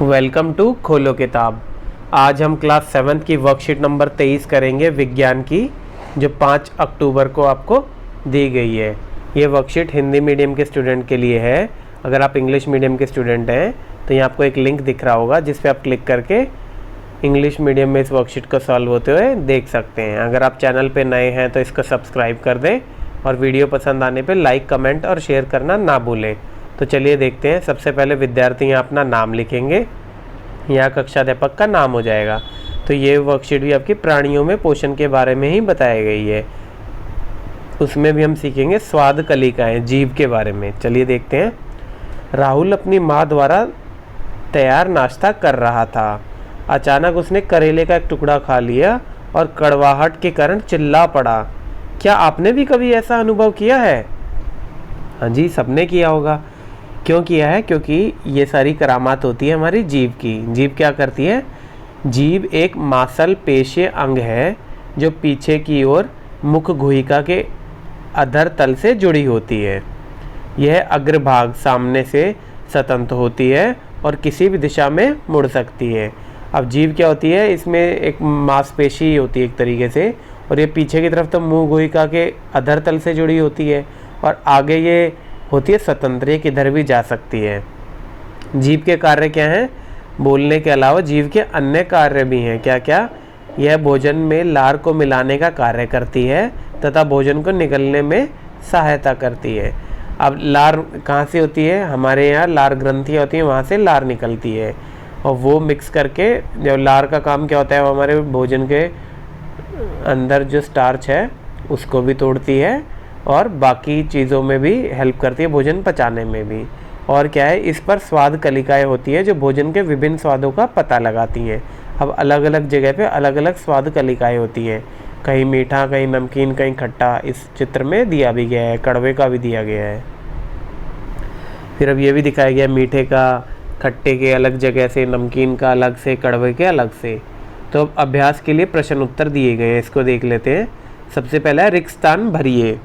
Welcome to खोलो किताब। आज हम क्लास 7 की वर्कशीट नंबर 23 करेंगे विज्ञान की, जो 5 अक्टूबर को आपको दी गई है। ये वर्कशीट हिंदी मीडियम के स्टूडेंट के लिए है। अगर आप इंग्लिश मीडियम के स्टूडेंट हैं तो यहाँ आपको एक लिंक दिख रहा होगा जिस पे आप क्लिक करके इंग्लिश मीडियम में इस वर्कशीट को सॉल्व होते हुए देख सकते हैं। अगर आप चैनल पे नए हैं तो इसको सब्सक्राइब कर दें और वीडियो पसंद आने पे लाइक, कमेंट और शेयर करना ना भूलें। तो चलिए देखते हैं। सबसे पहले विद्यार्थी यहाँ अपना नाम लिखेंगे, यहाँ कक्षाध्यापक का नाम हो जाएगा। तो ये वर्कशीट भी आपकी प्राणियों में पोषण के बारे में ही बताई गई है। उसमें भी हम सीखेंगे स्वाद कलिकाएं, जीभ के बारे में। चलिए देखते हैं। राहुल अपनी माँ द्वारा तैयार नाश्ता कर रहा था। अचानक उसने करेले का एक टुकड़ा खा लिया और कड़वाहट के कारण चिल्ला पड़ा। क्या आपने भी कभी ऐसा अनुभव किया है? हाँ जी, सबने किया होगा। क्यों किया है? क्योंकि ये सारी करामात होती है हमारी जीभ की। जीभ क्या करती है? जीभ एक मांसल पेशीय अंग है जो पीछे की ओर मुख गुहिका के अधर तल से जुड़ी होती है। यह अग्रभाग सामने से स्वतंत्र होती है और किसी भी दिशा में मुड़ सकती है। अब जीभ क्या होती है? इसमें एक मांसपेशी होती है एक तरीके से, और ये पीछे की तरफ तो मुंह गुहिका के अधर तल से जुड़ी होती है और आगे ये होती है स्वतंत्र, ये किधर भी जा सकती है। जीभ के कार्य क्या हैं? बोलने के अलावा जीभ के अन्य कार्य भी हैं। क्या क्या? यह भोजन में लार को मिलाने का कार्य करती है तथा भोजन को निगलने में सहायता करती है। अब लार कहाँ से होती है? हमारे यहाँ लार ग्रंथियाँ होती हैं, वहाँ से लार निकलती है और वो मिक्स करके, जो लार का काम क्या होता है, वो हमारे भोजन के अंदर जो स्टार्च है उसको भी तोड़ती है और बाकी चीज़ों में भी हेल्प करती है, भोजन पचाने में भी। और क्या है, इस पर स्वाद कलिकाएं होती है जो भोजन के विभिन्न स्वादों का पता लगाती हैं। अब अलग अलग जगह पे अलग अलग स्वाद कलिकाएं होती हैं, कहीं मीठा, कहीं नमकीन, कहीं खट्टा। इस चित्र में दिया भी गया है, कड़वे का भी दिया गया है। फिर अब ये भी दिखाया गया मीठे का, खट्टे के अलग जगह से, नमकीन का अलग से, कड़वे के अलग से। तो अब अभ्यास के लिए प्रश्न उत्तर दिए गए हैं, इसको देख लेते हैं। सबसे पहला है रिक्त स्थान भरिए।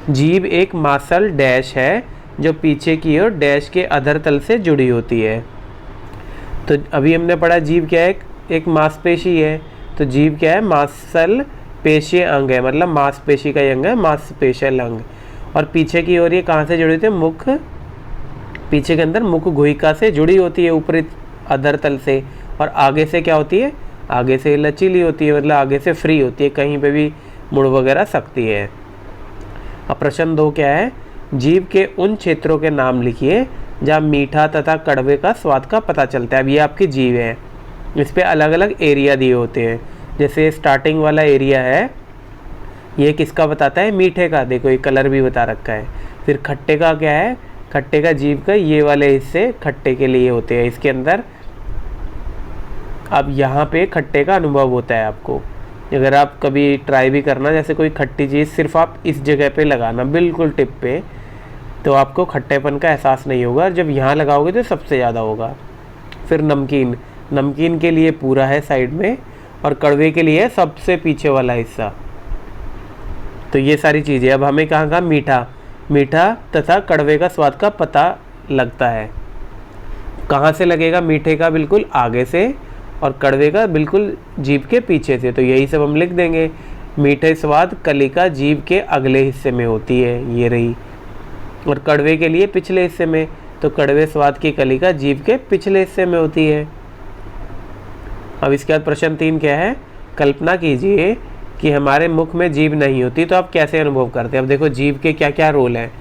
जीभ एक मांसल डैश है जो पीछे की ओर डैश के अधर तल से जुड़ी होती है। तो अभी हमने पढ़ा जीभ क्या है? एक मांसपेशी है। तो जीभ क्या है? मांसल पेशीय अंग है, मतलब मांसपेशी का अंग है, मांसपेशियल अंग। और पीछे की ओर ये कहाँ से जुड़ी होती है? मुख, पीछे के अंदर मुख गुहिका से जुड़ी होती है, ऊपरी अधर तल से। और आगे से क्या होती है? आगे से लचीली होती है, मतलब आगे से फ्री होती है, कहीं पे भी मुड़ वगैरह सकती है। अब प्रश्न 2 क्या है? जीभ के उन क्षेत्रों के नाम लिखिए जहाँ मीठा तथा कड़वे का स्वाद का पता चलता है। अब ये आपकी जीभ है, इस पे अलग अलग एरिया दिए होते हैं। जैसे स्टार्टिंग वाला एरिया है, ये किसका बताता है? मीठे का। देखो ये कलर भी बता रखा है। फिर खट्टे का क्या है? खट्टे का जीभ का ये वाले हिस्से खट्टे के लिए होते हैं, इसके अंदर। अब यहाँ पे खट्टे का अनुभव होता है आपको। अगर आप कभी ट्राई भी करना, जैसे कोई खट्टी चीज़ सिर्फ आप इस जगह पे लगाना, बिल्कुल टिप पे, तो आपको खट्टेपन का एहसास नहीं होगा। जब यहाँ लगाओगे तो सबसे ज़्यादा होगा। फिर नमकीन, नमकीन के लिए पूरा है साइड में, और कड़वे के लिए सबसे पीछे वाला हिस्सा। तो ये सारी चीज़ें। अब हमें कहाँ कहाँ मीठा, मीठा तथा कड़वे का स्वाद का पता लगता है। कहाँ से लगेगा? मीठे का बिल्कुल आगे से और कड़वे का बिल्कुल जीभ के पीछे से। तो यही सब हम लिख देंगे। मीठे स्वाद कलिका जीभ के अगले हिस्से में होती है, ये रही। और कड़वे के लिए पिछले हिस्से में, तो कड़वे स्वाद की कलिका जीभ के पिछले हिस्से में होती है। अब इसके बाद प्रश्न 3 क्या है? कल्पना कीजिए कि हमारे मुख में जीभ नहीं होती तो आप कैसे अनुभव करते हैं। अब देखो जीभ के क्या क्या रोल हैं।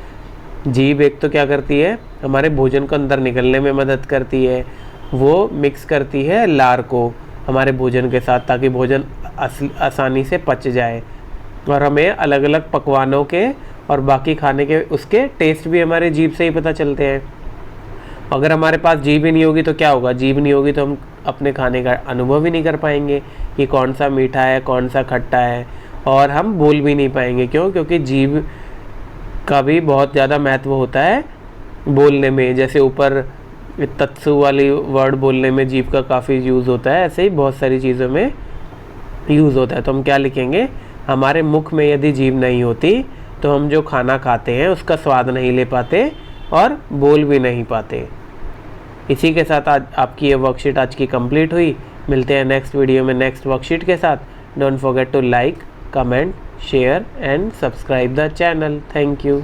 जीभ एक तो क्या करती है? हमारे भोजन को अंदर निकलने में मदद करती है। वो मिक्स करती है लार को हमारे भोजन के साथ, ताकि भोजन आसानी से पच जाए। और हमें अलग अलग पकवानों के और बाकी खाने के उसके टेस्ट भी हमारे जीभ से ही पता चलते हैं। अगर हमारे पास जीभ ही नहीं होगी तो क्या होगा? जीभ नहीं होगी तो हम अपने खाने का अनुभव ही नहीं कर पाएंगे कि कौन सा मीठा है, कौन सा खट्टा है, और हम बोल भी नहीं पाएंगे। क्यों? क्योंकि जीभ का भी बहुत ज़्यादा महत्व होता है बोलने में। जैसे ऊपर तत्सु वाली वर्ड बोलने में जीभ का काफ़ी यूज़ होता है, ऐसे ही बहुत सारी चीज़ों में यूज़ होता है। तो हम क्या लिखेंगे? हमारे मुख में यदि जीभ नहीं होती तो हम जो खाना खाते हैं उसका स्वाद नहीं ले पाते और बोल भी नहीं पाते। इसी के साथ आज आपकी ये वर्कशीट आज की कंप्लीट हुई। मिलते हैं नेक्स्ट वीडियो में नेक्स्ट वर्कशीट के साथ। Don't forget to like, comment, share and subscribe the channel. Thank you.